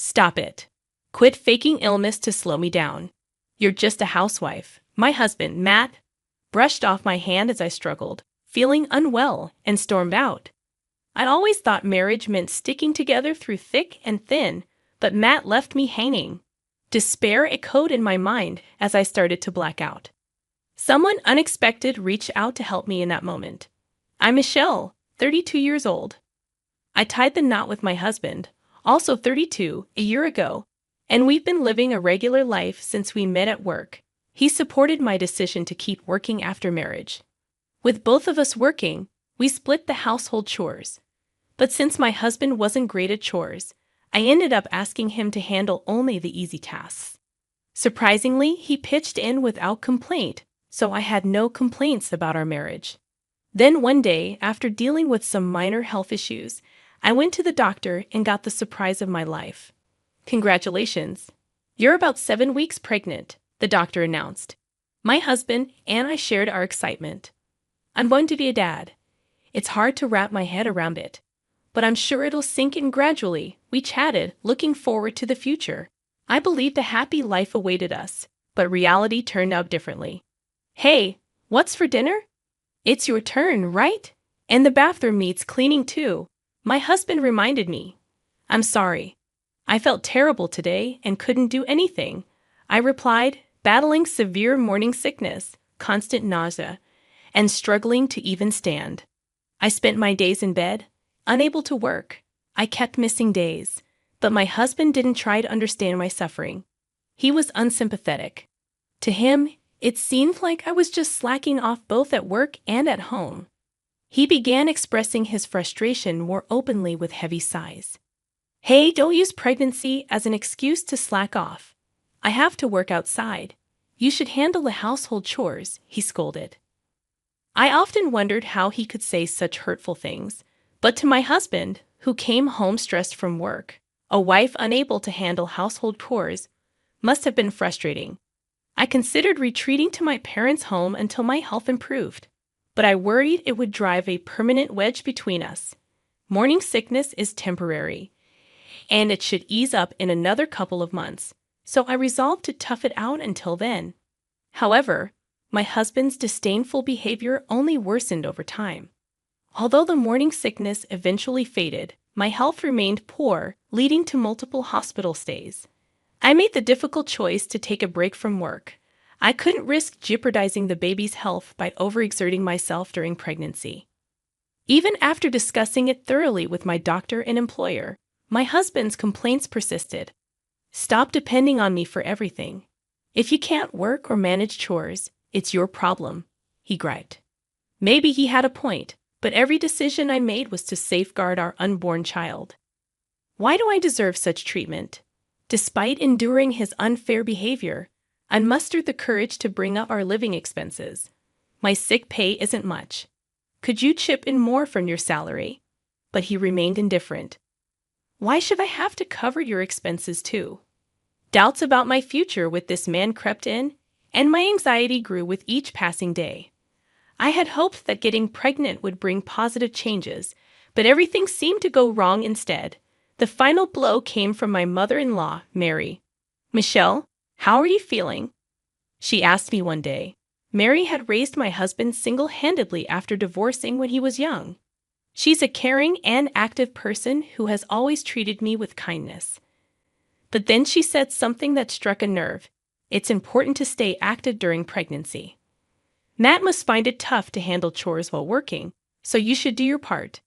Stop it. Quit faking illness to slow me down. You're just a housewife. My husband, Matt, brushed off my hand as I struggled, feeling unwell, and stormed out. I'd always thought marriage meant sticking together through thick and thin, but Matt left me hanging. Despair echoed in my mind as I started to black out. Someone unexpected reached out to help me in that moment. I'm Michelle, 32 years old. I tied the knot with my husband, also 32, a year ago, and we've been living a regular life since we met at work. He supported my decision to keep working after marriage. With both of us working, we split the household chores. But since my husband wasn't great at chores, I ended up asking him to handle only the easy tasks. Surprisingly, he pitched in without complaint, so I had no complaints about our marriage. Then one day, after dealing with some minor health issues, I went to the doctor and got the surprise of my life. Congratulations. You're about 7 weeks pregnant, the doctor announced. My husband and I shared our excitement. I'm going to be a dad. It's hard to wrap my head around it, but I'm sure it'll sink in gradually. We chatted, looking forward to the future. I believed a happy life awaited us, but reality turned out differently. Hey, what's for dinner? It's your turn, right? And the bathroom needs cleaning too, my husband reminded me. I'm sorry. I felt terrible today and couldn't do anything, I replied, battling severe morning sickness, constant nausea, and struggling to even stand. I spent my days in bed, unable to work. I kept missing days, but my husband didn't try to understand my suffering. He was unsympathetic. To him, it seemed like I was just slacking off both at work and at home. He began expressing his frustration more openly with heavy sighs. Hey, don't use pregnancy as an excuse to slack off. I have to work outside. You should handle the household chores, he scolded. I often wondered how he could say such hurtful things, but to my husband, who came home stressed from work, a wife unable to handle household chores must have been frustrating. I considered retreating to my parents' home until my health improved, but I worried it would drive a permanent wedge between us. Morning sickness is temporary, and it should ease up in another couple of months, so I resolved to tough it out until then. However, my husband's disdainful behavior only worsened over time. Although the morning sickness eventually faded, my health remained poor, leading to multiple hospital stays. I made the difficult choice to take a break from work. I couldn't risk jeopardizing the baby's health by overexerting myself during pregnancy. Even after discussing it thoroughly with my doctor and employer, my husband's complaints persisted. Stop depending on me for everything. If you can't work or manage chores, it's your problem, he griped. Maybe he had a point, but every decision I made was to safeguard our unborn child. Why do I deserve such treatment? Despite enduring his unfair behavior, I mustered the courage to bring up our living expenses. My sick pay isn't much. Could you chip in more from your salary? But he remained indifferent. Why should I have to cover your expenses too? Doubts about my future with this man crept in, and my anxiety grew with each passing day. I had hoped that getting pregnant would bring positive changes, but everything seemed to go wrong instead. The final blow came from my mother-in-law, Mary. Michelle, how are you feeling? She asked me one day. Mary had raised my husband single-handedly after divorcing when he was young. She's a caring and active person who has always treated me with kindness. But then she said something that struck a nerve. It's important to stay active during pregnancy. Matt must find it tough to handle chores while working, so you should do your part.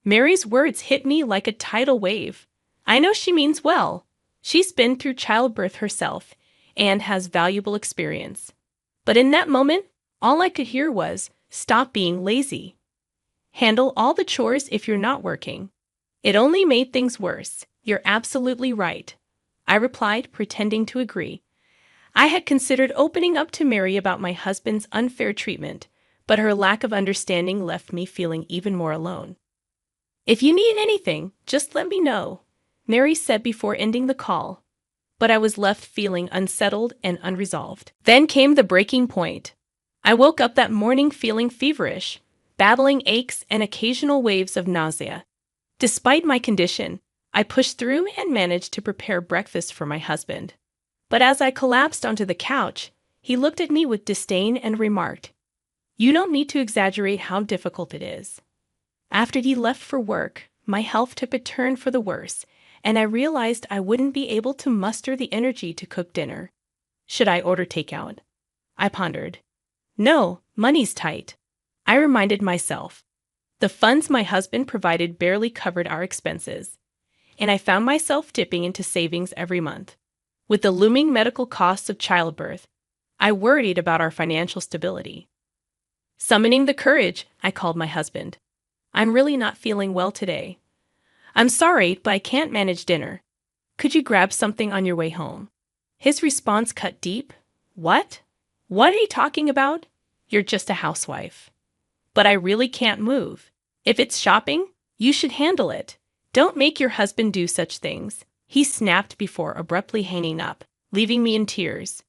Mary's words hit me like a tidal wave. I know she means well. She's been through childbirth herself and has valuable experience. But in that moment, all I could hear was, stop being lazy. Handle all the chores if you're not working. It only made things worse. You're absolutely right, I replied, pretending to agree. I had considered opening up to Mary about my husband's unfair treatment, but her lack of understanding left me feeling even more alone. If you need anything, just let me know, Mary said before ending the call. But I was left feeling unsettled and unresolved. Then came the breaking point. I woke up that morning feeling feverish, battling aches and occasional waves of nausea. Despite my condition, I pushed through and managed to prepare breakfast for my husband. But as I collapsed onto the couch, he looked at me with disdain and remarked, "You don't need to exaggerate how difficult it is." After he left for work, my health took a turn for the worse, and I realized I wouldn't be able to muster the energy to cook dinner. Should I order takeout? I pondered. No, money's tight. I reminded myself. The funds my husband provided barely covered our expenses, and I found myself dipping into savings every month. With the looming medical costs of childbirth, I worried about our financial stability. Summoning the courage, I called my husband. "I'm really not feeling well today. I'm sorry, but I can't manage dinner. Could you grab something on your way home?" His response cut deep. "What? What are you talking about? You're just a housewife." "But I really can't move. If it's shopping, you should handle it. Don't make your husband do such things," he snapped before abruptly hanging up, leaving me in tears.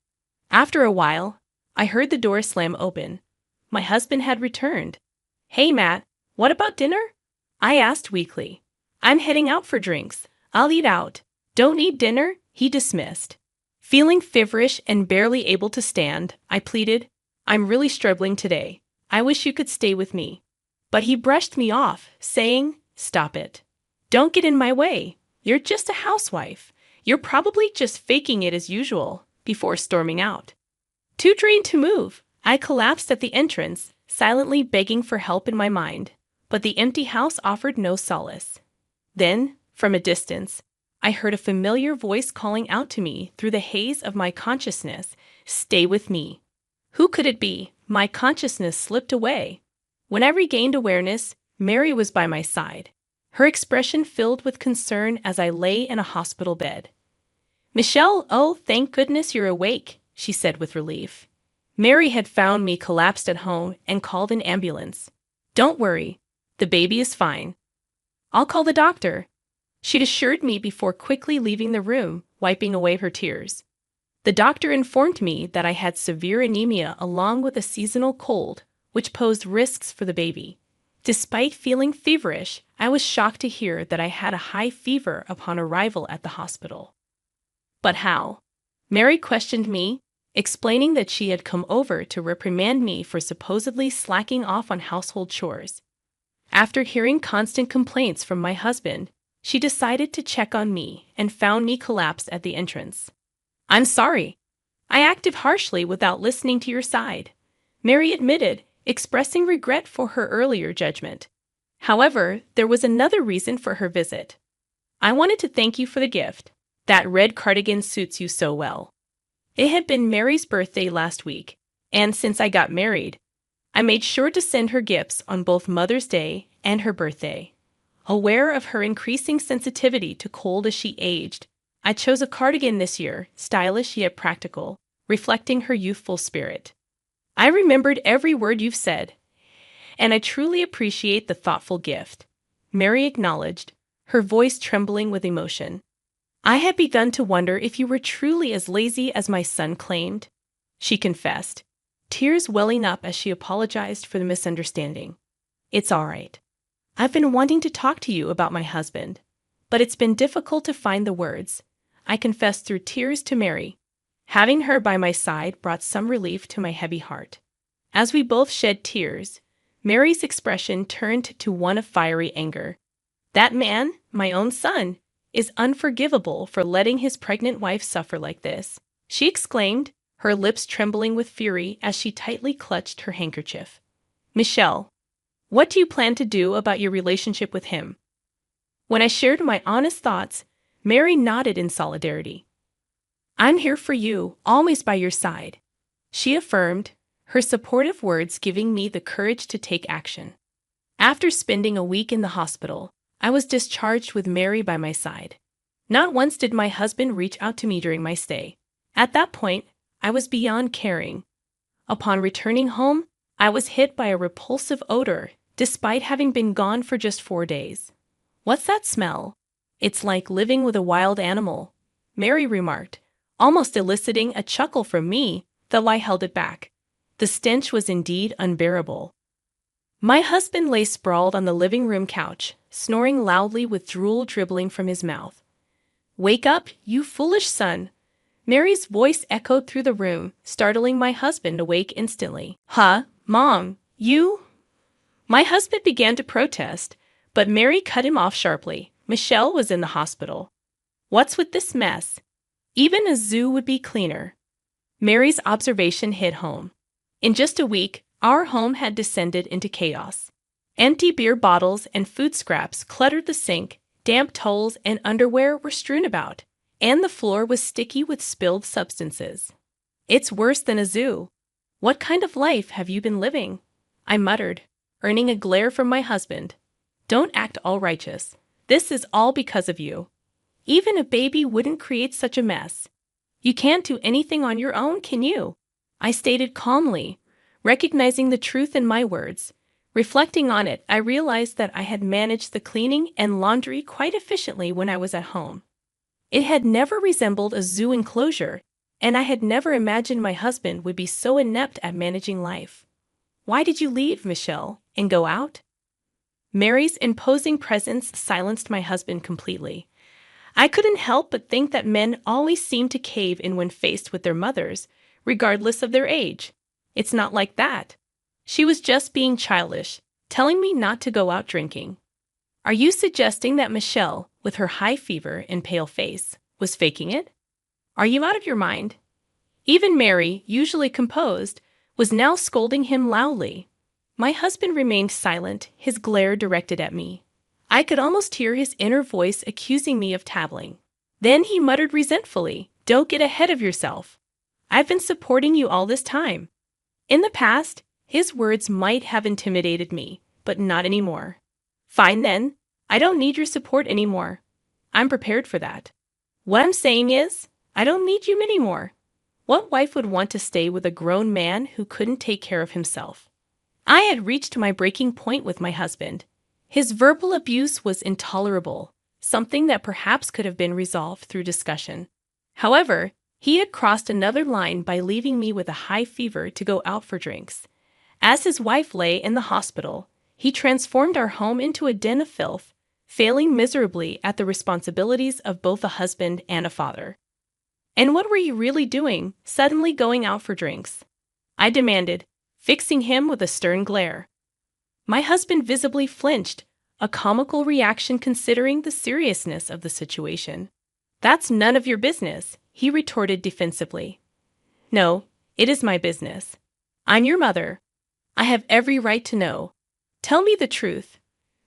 After a while, I heard the door slam open. My husband had returned. "Hey, Matt, what about dinner?" I asked weakly. "I'm heading out for drinks. I'll eat out." "Don't need dinner?" he dismissed. Feeling feverish and barely able to stand, I pleaded, "I'm really struggling today. I wish you could stay with me." But he brushed me off, saying, "Stop it. Don't get in my way. You're just a housewife. You're probably just faking it as usual," before storming out. Too drained to move, I collapsed at the entrance, silently begging for help in my mind, but the empty house offered no solace. Then, from a distance, I heard a familiar voice calling out to me through the haze of my consciousness, "Stay with me." Who could it be? My consciousness slipped away. When I regained awareness, Mary was by my side, her expression filled with concern as I lay in a hospital bed. "Michelle, oh, thank goodness you're awake," she said with relief. Mary had found me collapsed at home and called an ambulance. "Don't worry, the baby is fine. I'll call the doctor," she'd assured me before quickly leaving the room, wiping away her tears. The doctor informed me that I had severe anemia along with a seasonal cold, which posed risks for the baby. Despite feeling feverish, I was shocked to hear that I had a high fever upon arrival at the hospital. "But how?" Mary questioned me, explaining that she had come over to reprimand me for supposedly slacking off on household chores. After hearing constant complaints from my husband, she decided to check on me and found me collapsed at the entrance. "I'm sorry. I acted harshly without listening to your side," Mary admitted, expressing regret for her earlier judgment. However, there was another reason for her visit. "I wanted to thank you for the gift. That red cardigan suits you so well." It had been Mary's birthday last week, and since I got married, I made sure to send her gifts on both Mother's Day and her birthday. Aware of her increasing sensitivity to cold as she aged, I chose a cardigan this year, stylish yet practical, reflecting her youthful spirit. "I remembered every word you've said, and I truly appreciate the thoughtful gift," Mary acknowledged, her voice trembling with emotion. "I had begun to wonder if you were truly as lazy as my son claimed," she confessed, tears welling up as she apologized for the misunderstanding. "It's all right. I've been wanting to talk to you about my husband, but it's been difficult to find the words," I confessed through tears to Mary. Having her by my side brought some relief to my heavy heart. As we both shed tears, Mary's expression turned to one of fiery anger. "That man, my own son, is unforgivable for letting his pregnant wife suffer like this," she exclaimed, her lips trembling with fury as she tightly clutched her handkerchief. "Michelle, what do you plan to do about your relationship with him?" When I shared my honest thoughts, Mary nodded in solidarity. "I'm here for you, always by your side," she affirmed, her supportive words giving me the courage to take action. After spending a week in the hospital, I was discharged with Mary by my side. Not once did my husband reach out to me during my stay. At that point, I was beyond caring. Upon returning home, I was hit by a repulsive odor, despite having been gone for just 4 days. "What's that smell?" "It's like living with a wild animal," Mary remarked, almost eliciting a chuckle from me, though I held it back. The stench was indeed unbearable. My husband lay sprawled on the living room couch, snoring loudly with drool dribbling from his mouth. "Wake up, you foolish son!" Mary's voice echoed through the room, startling my husband awake instantly. "Huh, Mom, you?" My husband began to protest, but Mary cut him off sharply. Michelle was in the hospital. "What's with this mess? Even a zoo would be cleaner." Mary's observation hit home. In just a week, our home had descended into chaos. Empty beer bottles and food scraps cluttered the sink, damp towels and underwear were strewn about, and the floor was sticky with spilled substances. "It's worse than a zoo. What kind of life have you been living?" I muttered, earning a glare from my husband. "Don't act all righteous. This is all because of you. Even a baby wouldn't create such a mess. You can't do anything on your own, can you?" I stated calmly, recognizing the truth in my words. Reflecting on it, I realized that I had managed the cleaning and laundry quite efficiently when I was at home. It had never resembled a zoo enclosure, and I had never imagined my husband would be so inept at managing life. "Why did you leave, Michelle, and go out?" Mary's imposing presence silenced my husband completely. I couldn't help but think that men always seem to cave in when faced with their mothers, regardless of their age. It's not like that. She was just being childish, telling me not to go out drinking. "Are you suggesting that Michelle, with her high fever and pale face, was faking it? Are you out of your mind?" Even Mary, usually composed, was now scolding him loudly. My husband remained silent, his glare directed at me. I could almost hear his inner voice accusing me of tattling. Then he muttered resentfully, "Don't get ahead of yourself. I've been supporting you all this time." In the past, his words might have intimidated me, but not anymore. "Fine then, I don't need your support anymore. I'm prepared for that. What I'm saying is, I don't need you anymore." What wife would want to stay with a grown man who couldn't take care of himself? I had reached my breaking point with my husband. His verbal abuse was intolerable, something that perhaps could have been resolved through discussion. However, he had crossed another line by leaving me with a high fever to go out for drinks. As his wife lay in the hospital, he transformed our home into a den of filth, failing miserably at the responsibilities of both a husband and a father. "And what were you really doing, suddenly going out for drinks?" I demanded, fixing him with a stern glare. My husband visibly flinched, a comical reaction considering the seriousness of the situation. "That's none of your business," he retorted defensively. "No, it is my business. I'm your mother. I have every right to know. Tell me the truth,"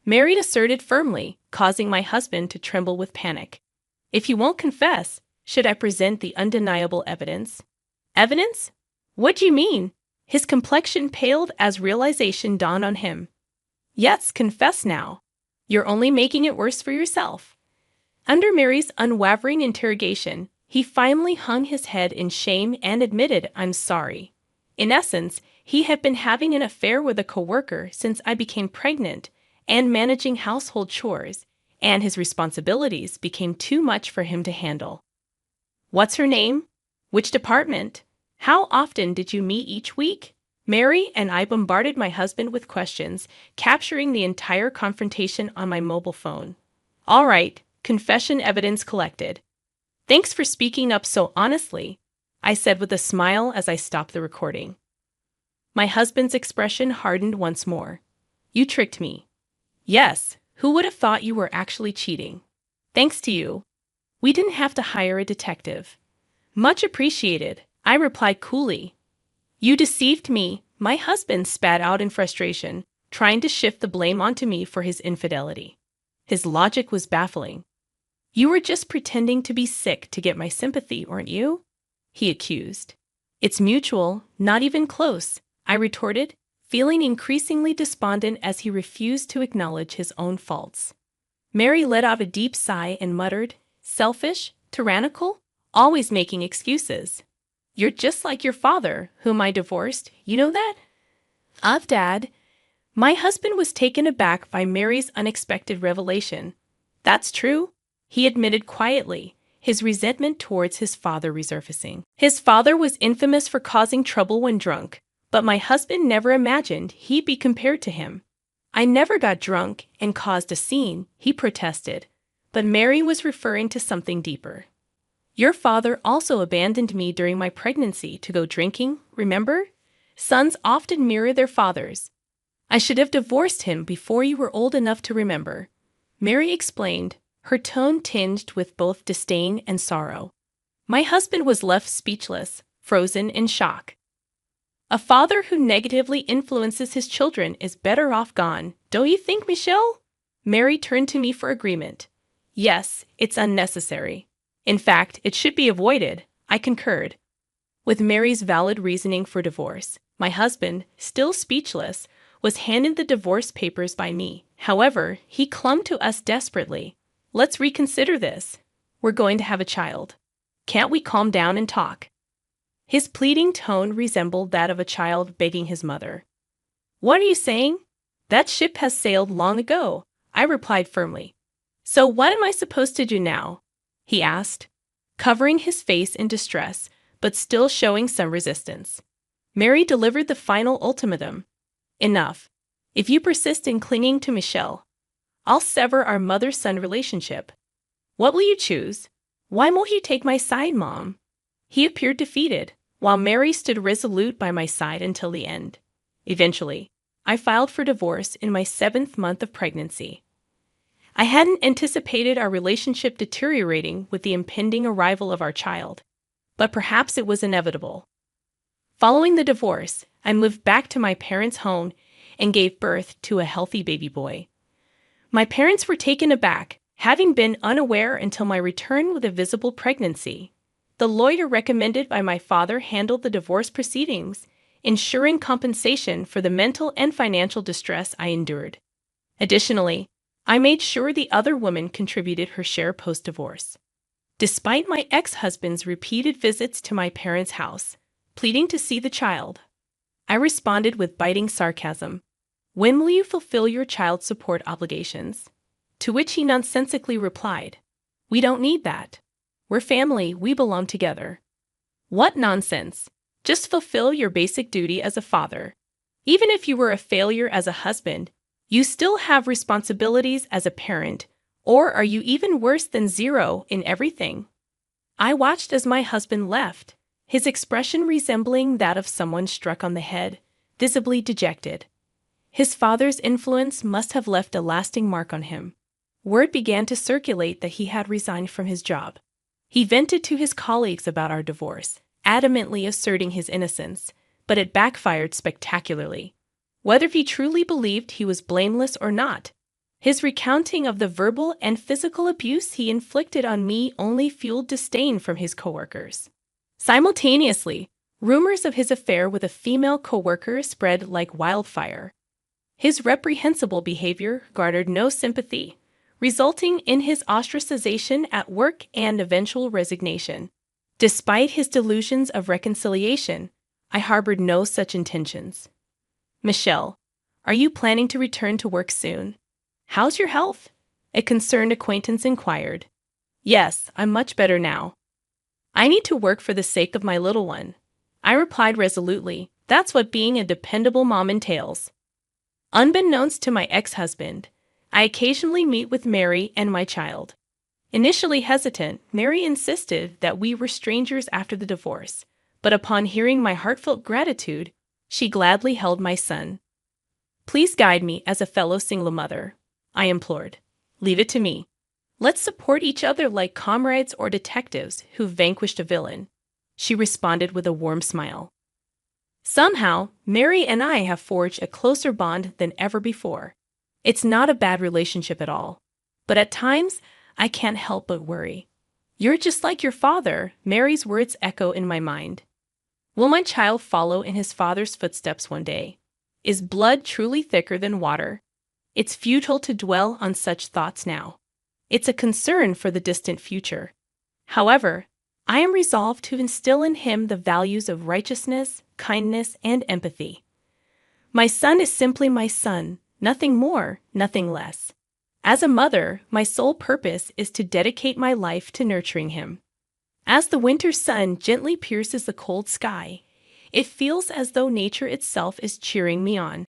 Mary asserted firmly, causing my husband to tremble with panic. "If you won't confess, should I present the undeniable evidence?" "Evidence? What do you mean?" His complexion paled as realization dawned on him. "Yes, confess now. You're only making it worse for yourself." Under Mary's unwavering interrogation, he finally hung his head in shame and admitted, "I'm sorry." In essence, he had been having an affair with a coworker since I became pregnant and managing household chores, and his responsibilities became too much for him to handle. "What's her name? Which department? How often did you meet each week?" Mary and I bombarded my husband with questions, capturing the entire confrontation on my mobile phone. "All right, confession evidence collected. Thanks for speaking up so honestly," I said with a smile as I stopped the recording. My husband's expression hardened once more. "You tricked me." "Yes, who would have thought you were actually cheating?" "Thanks to you. We didn't have to hire a detective." "Much appreciated," I replied coolly. "You deceived me," my husband spat out in frustration, trying to shift the blame onto me for his infidelity. His logic was baffling. "You were just pretending to be sick to get my sympathy, weren't you?" he accused. "It's mutual, not even close," I retorted, feeling increasingly despondent as he refused to acknowledge his own faults. Mary let out a deep sigh and muttered, "Selfish, tyrannical, always making excuses. You're just like your father, whom I divorced, you know that?" Dad." My husband was taken aback by Mary's unexpected revelation. "That's true," he admitted quietly, his resentment towards his father resurfacing. His father was infamous for causing trouble when drunk, but my husband never imagined he'd be compared to him. I never got drunk and caused a scene, he protested, but Mary was referring to something deeper. Your father also abandoned me during my pregnancy to go drinking, remember? Sons often mirror their fathers. I should have divorced him before you were old enough to remember, Mary explained, her tone tinged with both disdain and sorrow. My husband was left speechless, frozen in shock. A father who negatively influences his children is better off gone, don't you think, Michelle? Mary turned to me for agreement. Yes, it's unnecessary. In fact, it should be avoided, I concurred. With Mary's valid reasoning for divorce, my husband, still speechless, was handed the divorce papers by me. However, he clung to us desperately. Let's reconsider this. We're going to have a child. Can't we calm down and talk? His pleading tone resembled that of a child begging his mother. What are you saying? That ship has sailed long ago, I replied firmly. So what am I supposed to do now? He asked, covering his face in distress, but still showing some resistance. Mary delivered the final ultimatum. Enough. If you persist in clinging to Michelle, I'll sever our mother-son relationship. What will you choose? Why won't you take my side, Mom? He appeared defeated, while Mary stood resolute by my side until the end. Eventually, I filed for divorce in my 7th month of pregnancy. I hadn't anticipated our relationship deteriorating with the impending arrival of our child, but perhaps it was inevitable. Following the divorce, I moved back to my parents' home and gave birth to a healthy baby boy. My parents were taken aback, having been unaware until my return with a visible pregnancy. The lawyer recommended by my father handled the divorce proceedings, ensuring compensation for the mental and financial distress I endured. Additionally, I made sure the other woman contributed her share post-divorce. Despite my ex-husband's repeated visits to my parents' house, pleading to see the child, I responded with biting sarcasm. When will you fulfill your child support obligations? To which he nonsensically replied, we don't need that. We're family, we belong together. What nonsense! Just fulfill your basic duty as a father. Even if you were a failure as a husband, you still have responsibilities as a parent, or are you even worse than zero in everything? I watched as my husband left, his expression resembling that of someone struck on the head, visibly dejected. His father's influence must have left a lasting mark on him. Word began to circulate that he had resigned from his job. He vented to his colleagues about our divorce, adamantly asserting his innocence, but it backfired spectacularly. Whether he truly believed he was blameless or not, his recounting of the verbal and physical abuse he inflicted on me only fueled disdain from his coworkers. Simultaneously, rumors of his affair with a female coworker spread like wildfire. His reprehensible behavior garnered no sympathy, resulting in his ostracization at work and eventual resignation. Despite his delusions of reconciliation, I harbored no such intentions. Michelle, are you planning to return to work soon? How's your health? A concerned acquaintance inquired. Yes, I'm much better now. I need to work for the sake of my little one. I replied resolutely, that's what being a dependable mom entails. Unbeknownst to my ex-husband, I occasionally meet with Mary and my child. Initially hesitant, Mary insisted that we were strangers after the divorce, but upon hearing my heartfelt gratitude, she gladly held my son. Please guide me as a fellow single mother, I implored. Leave it to me. Let's support each other like comrades or detectives who've vanquished a villain, she responded with a warm smile. Somehow, Mary and I have forged a closer bond than ever before. It's not a bad relationship at all, but at times, I can't help but worry. You're just like your father, Mary's words echo in my mind. Will my child follow in his father's footsteps one day? Is blood truly thicker than water? It's futile to dwell on such thoughts now. It's a concern for the distant future. However, I am resolved to instill in him the values of righteousness, kindness, and empathy. My son is simply my son, nothing more, nothing less. As a mother, my sole purpose is to dedicate my life to nurturing him. As the winter sun gently pierces the cold sky, it feels as though nature itself is cheering me on.